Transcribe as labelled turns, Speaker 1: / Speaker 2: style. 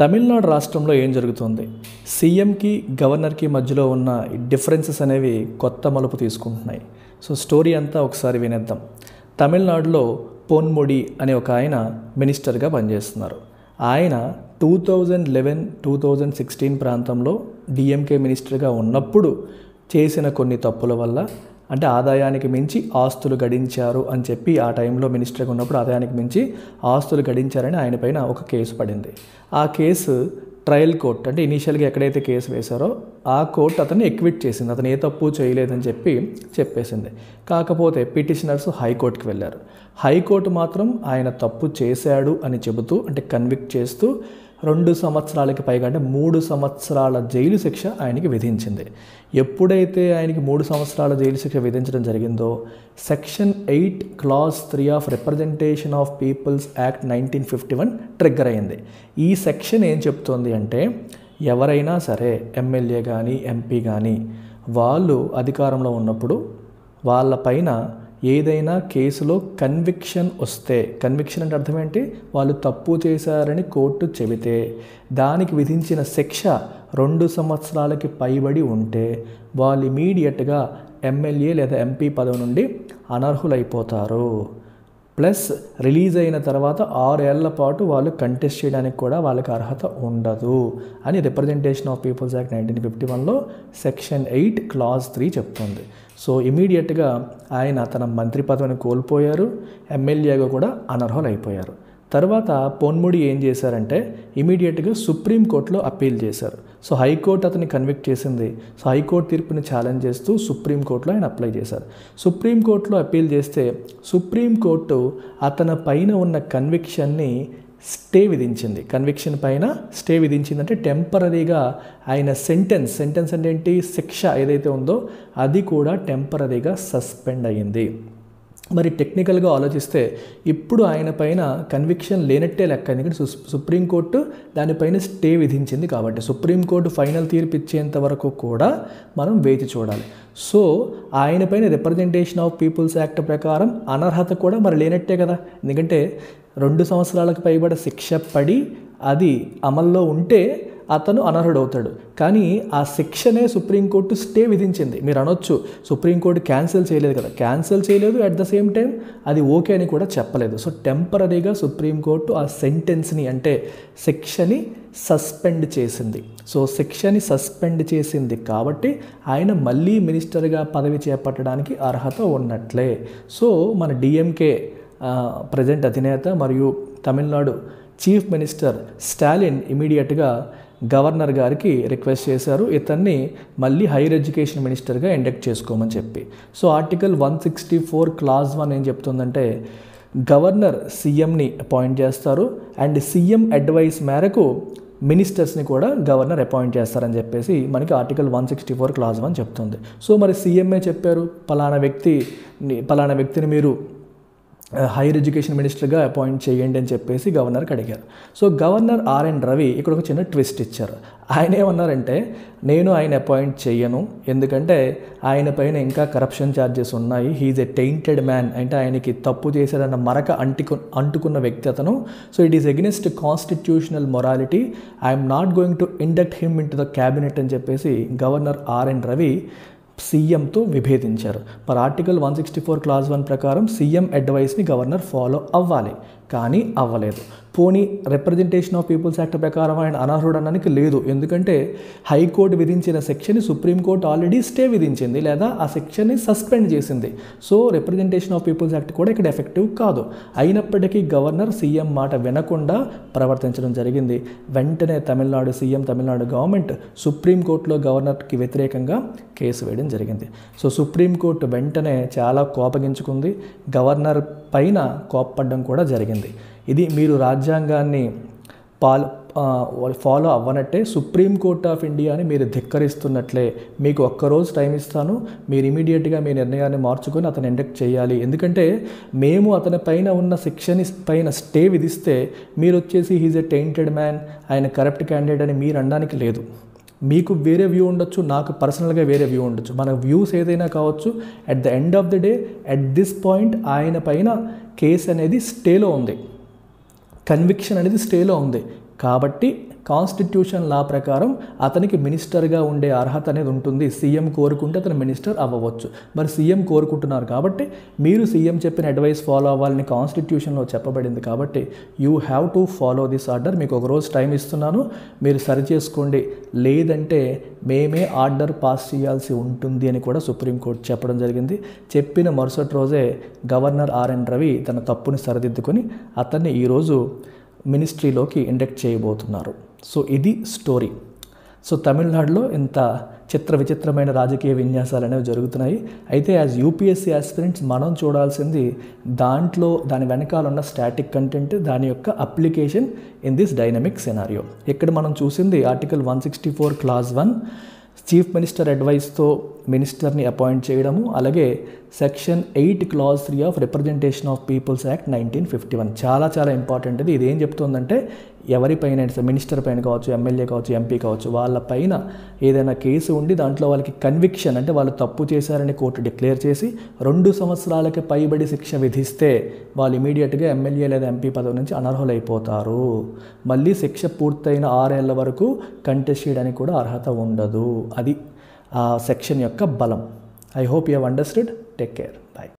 Speaker 1: తమిళనాడు రాష్ట్రంలో ఏం జరుగుతుంది? సీఎంకి గవర్నర్కి మధ్యలో ఉన్న డిఫరెన్సెస్ అనేవి కొత్త మలుపు తీసుకుంటున్నాయి. సో స్టోరీ అంతా ఒకసారి వినేద్దాం. తమిళనాడులో పొన్ముడి అనే ఒక ఆయన మినిస్టర్గా పనిచేస్తున్నారు. ఆయన 2011-2016 ప్రాంతంలో డిఎంకే మినిస్టర్గా ఉన్నప్పుడు చేసిన కొన్ని తప్పుల వల్ల, అంటే ఆదాయానికి మించి ఆస్తులు గడించారు అని చెప్పి ఆ టైంలో మినిస్టర్గా ఉన్నప్పుడు ఆదాయానికి మించి ఆస్తులు గడించారని ఆయన పైన ఒక కేసు పడింది. ఆ కేసు ట్రయల్ కోర్ట్, అంటే ఇనీషియల్గా ఎక్కడైతే కేసు వేశారో ఆ కోర్టు అతన్ని ఎక్విట్ చేసింది. అతను ఏ తప్పు చేయలేదని చెప్పేసింది. కాకపోతే పిటిషనర్స్ హైకోర్టుకి వెళ్ళారు. హైకోర్టు మాత్రం ఆయన తప్పు చేశాడు అని చెబుతూ, అంటే కన్విక్ట్ చేస్తూ 2 సంవత్సరాలకి పైగా, అంటే 3 సంవత్సరాల జైలు శిక్ష ఆయనకి విధించింది. ఎప్పుడైతే ఆయనకి 3 సంవత్సరాల జైలు శిక్ష విధించడం జరిగిందో, section 8 clause 3 of representation of peoples act 1951 trigger అయింది. ఈ సెక్షన్ ఏం చెప్తోంది అంటే, ఎవరైనా సరే ఎమ్మెల్యే కానీ ఎంపీ కానీ వాళ్ళు అధికారంలో ఉన్నప్పుడు వాళ్ళపైన ఏదైనా కేసులో కన్విక్షన్ వస్తే, కన్విక్షన్ అంటే అర్థం ఏంటి? వాళ్ళు తప్పు చేశారని కోర్టు చెబితే దానికి విధించిన శిక్ష 2 సంవత్సరాలకి పైబడి ఉంటే వాళ్ళు ఇమీడియట్గా ఎమ్మెల్యే లేదా ఎంపీ పదవి నుండి అనర్హులైపోతారు. ప్లస్ రిలీజ్ అయిన తర్వాత 6 ఏళ్ల పాటు వాళ్ళు కంటెస్ట్ చేయడానికి కూడా వాళ్ళకి అర్హత ఉండదు అని రిప్రజెంటేషన్ ఆఫ్ పీపుల్స్ యాక్ట్ 1951లో సెక్షన్ 8 క్లాజ్ 3 చెప్తుంది. సో ఇమీడియట్గా ఆయన తన మంత్రి పదవిని కోల్పోయారు, ఎమ్మెల్యేగా కూడా అనర్హులైపోయారు. తర్వాత పొన్ముడి ఏం చేశారంటే ఇమీడియట్గా సుప్రీంకోర్టులో అప్పీల్ చేశారు. సో హైకోర్టు అతన్ని కన్విక్ట్ చేసింది. సో హైకోర్టు తీర్పుని ఛాలెంజ్ చేస్తూ సుప్రీంకోర్టులో ఆయన అప్లై చేశారు. సుప్రీంకోర్టులో అప్పీల్ చేస్తే సుప్రీంకోర్టు అతని పైన ఉన్న కన్విక్షన్ని స్టే విధించింది. కన్విక్షన్ పైన స్టే విధించిందంటే టెంపరరీగా ఆయన సెంటెన్స్ అంటే ఏంటి, శిక్ష ఏదైతే ఉందో అది కూడా టెంపరరీగా సస్పెండ్ అయ్యింది. మరి టెక్నికల్గా ఆలోచిస్తే ఇప్పుడు ఆయన పైన కన్విక్షన్ లేనట్టే లెక్క, ఎందుకంటే సుప్రీంకోర్టు దానిపైన స్టే విధించింది కాబట్టి సుప్రీంకోర్టు ఫైనల్ తీర్పు ఇచ్చేంత వరకు కూడా మనం వేచి చూడాలి. సో ఆయన పైన రిప్రజెంటేషన్ ఆఫ్ పీపుల్స్ యాక్ట్ ప్రకారం అనర్హత కూడా మరి లేనట్టే కదా, ఎందుకంటే 2 సంవత్సరాలకు పైబడి శిక్ష పడి అది అమల్లో ఉంటే అతను అనర్హుడవుతాడు. కానీ ఆ శిక్షనే సుప్రీంకోర్టు స్టే విధించింది. మీరు అనొచ్చు సుప్రీంకోర్టు క్యాన్సిల్ చేయలేదు కదా, క్యాన్సిల్ చేయలేదు, అట్ ద సేమ్ టైం అది ఓకే అని కూడా చెప్పలేదు. సో టెంపరరీగా సుప్రీంకోర్టు ఆ సెంటెన్స్ని, అంటే శిక్షని సస్పెండ్ చేసింది. సో శిక్షని సస్పెండ్ చేసింది కాబట్టి ఆయన మళ్ళీ మినిస్టర్గా పదవి చేపట్టడానికి అర్హత ఉన్నట్లే. సో మన డిఎంకే ప్రజెంట్ అధినేత మరియు తమిళనాడు చీఫ్ మినిస్టర్ స్టాలిన్ ఇమీడియట్గా గవర్నర్ గారికి రిక్వెస్ట్ చేశారు ఇతన్ని మళ్ళీ హైయర్ ఎడ్యుకేషన్ మినిస్టర్గా ఇండక్ట్ చేసుకోమని చెప్పి. సో ఆర్టికల్ 164 క్లాజ్ 1 ఏం చెప్తుందంటే, గవర్నర్ సీఎంని అపాయింట్ చేస్తారు అండ్ సీఎం అడ్వైస్ మేరకు మినిస్టర్స్ని కూడా గవర్నర్ అపాయింట్ చేస్తారని చెప్పేసి మనకి ఆర్టికల్ 164 క్లాజ్ 1 చెప్తుంది. సో మరి సీఎంఏ చెప్పారు పలానా వ్యక్తిని మీరు హైయర్ ఎడ్యుకేషన్ మినిస్టర్గా అపాయింట్ చేయండి అని చెప్పేసి గవర్నర్కి అడిగారు. సో గవర్నర్ ఆర్ఎన్ రవి ఇక్కడ ఒక చిన్న ట్విస్ట్ ఇచ్చారు. ఆయన ఏమన్నారంటే, నేను ఆయన అపాయింట్ చేయను, ఎందుకంటే ఆయన పైన ఇంకా కరప్షన్ ఛార్జెస్ ఉన్నాయి, హీఈస్ ఎ టెయింటెడ్ మ్యాన్, అంటే ఆయనకి తప్పు చేశాడన్న మరక అంటుకున్న వ్యక్తి అతను. So it is against constitutional morality, I'm not going to induct him in to the cabinet అని చెప్పేసి గవర్నర్ ఆర్ఎన్ రవి సీఎంతో విభేదించారు. మరి ఆర్టికల్ 164 క్లాజ్ 1 ప్రకారం సీఎం అడ్వైస్ని గవర్నర్ ఫాలో అవ్వాలి, కానీ అవ్వలేదు. పోనీ రిప్రజెంటేషన్ ఆఫ్ పీపుల్స్ యాక్ట్ ప్రకారం ఆయన అనర్హుడు అనడానికి లేదు, ఎందుకంటే హైకోర్టు విధించిన సెక్షన్ని సుప్రీంకోర్టు ఆల్రెడీ స్టే విధించింది లేదా ఆ సెక్షన్ని సస్పెండ్ చేసింది. So representation of peoples act కూడా ఇక్కడ ఎఫెక్టివ్ కాదు. అయినప్పటికీ గవర్నర్ సీఎం మాట వినకుండా ప్రవర్తించడం జరిగింది. వెంటనే తమిళనాడు గవర్నమెంట్ సుప్రీంకోర్టులో గవర్నర్కి వ్యతిరేకంగా కేసు వేయడం జరిగింది. సో సుప్రీంకోర్టు వెంటనే చాలా కోపగించుకుంది, గవర్నర్ పైన కోప్పడడం కూడా జరిగింది. ఇది మీరు రాజ్యాంగాన్ని ఫాలో అవ్వనట్టే, సుప్రీంకోర్ట్ ఆఫ్ ఇండియాని మీరు ధిక్కరిస్తున్నట్లే, మీకు ఒక్కరోజు టైం ఇస్తాను, మీరు ఇమీడియట్గా మీ నిర్ణయాన్ని మార్చుకొని అతను ఇండక్ట్ చేయాలి, ఎందుకంటే మేము అతని పైన ఉన్న శిక్షని పైన స్టే విధిస్తే మీరు వచ్చేసి హీజ్ ఎ టెయింటెడ్ మ్యాన్, ఆయన కరప్ట్ క్యాండిడేట్ అని మీరు అనడానికి లేదు. మీకు వేరే వ్యూ ఉండొచ్చు, నాకు పర్సనల్గా వేరే వ్యూ ఉండొచ్చు, మన వ్యూస్ ఏదైనా కావచ్చు. At the end of the day, at this point ఆయన పైన కేసు అనేది స్టేలో ఉంది, కన్విక్షన్ అనేది స్టేలో ఉంది. కాబట్టి కాన్స్టిట్యూషన్ లా ప్రకారం అతనికి మినిస్టర్గా ఉండే అర్హత అనేది ఉంటుంది. సీఎం కోరుకుంటే అతను మినిస్టర్ అవ్వవచ్చు. మరి సీఎం కోరుకుంటున్నారు కాబట్టి మీరు సీఎం చెప్పిన అడ్వైస్ ఫాలో అవ్వాలని కాన్స్టిట్యూషన్లో చెప్పబడింది కాబట్టి you have to follow this order. మీకు ఒక రోజు టైం ఇస్తున్నాను, మీరు సరి చేసుకోండి, లేదంటే మేమే ఆర్డర్ పాస్ చేయాల్సి ఉంటుంది అని కూడా సుప్రీంకోర్టు చెప్పడం జరిగింది. చెప్పిన మరుసటి రోజే గవర్నర్ ఆర్ఎన్ రవి తన తప్పుని సరిదిద్దుకొని అతన్ని ఈరోజు మినిస్ట్రీలోకి ఇండక్ట్ చేయబోతున్నారు. సో ఇది స్టోరీ. సో తమిళనాడులో ఇంత విచిత్రమైన రాజకీయ విన్యాసాలు అనేవి జరుగుతున్నాయి. అయితే యాజ్ యూపీఎస్సీ ఆస్పిరెంట్స్ మనం చూడాల్సింది దాని వెనకాల ఉన్న స్టాటిక్ కంటెంట్, దాని యొక్క application in this dynamic scenario. ఇక్కడ మనం చూసింది ఆర్టికల్ 164 క్లాజ్ 1 చీఫ్ మినిస్టర్ అడ్వైస్తో మినిస్టర్ని అపాయింట్ చేయడము, అలాగే section 8 clause 3 of representation of peoples act 1951 చాలా ఇంపార్టెంట్. ఇది ఏం చెప్తుందంటే ఎవరిపైన మినిస్టర్ పైన కావచ్చు, ఎమ్మెల్యే కావచ్చు, ఎంపీ కావచ్చు, వాళ్ళపైన ఏదైనా కేసు ఉండి దాంట్లో వాళ్ళకి కన్విక్షన్ అంటే వాళ్ళు తప్పు చేశారని కోర్టు డిక్లేర్ చేసి 2 సంవత్సరాలకి పైబడి శిక్ష విధిస్తే వాళ్ళు ఇమీడియట్గా ఎమ్మెల్యే లేదా ఎంపీ పదవి నుంచి అనర్హులైపోతారు. మళ్ళీ శిక్ష పూర్తయిన 6 ఏళ్ల వరకు కంటెస్ట్ చేయడానికి కూడా అర్హత ఉండదు. అది ఆ సెక్షన్ యొక్క బలం. I hope you have understood. Take care. Bye.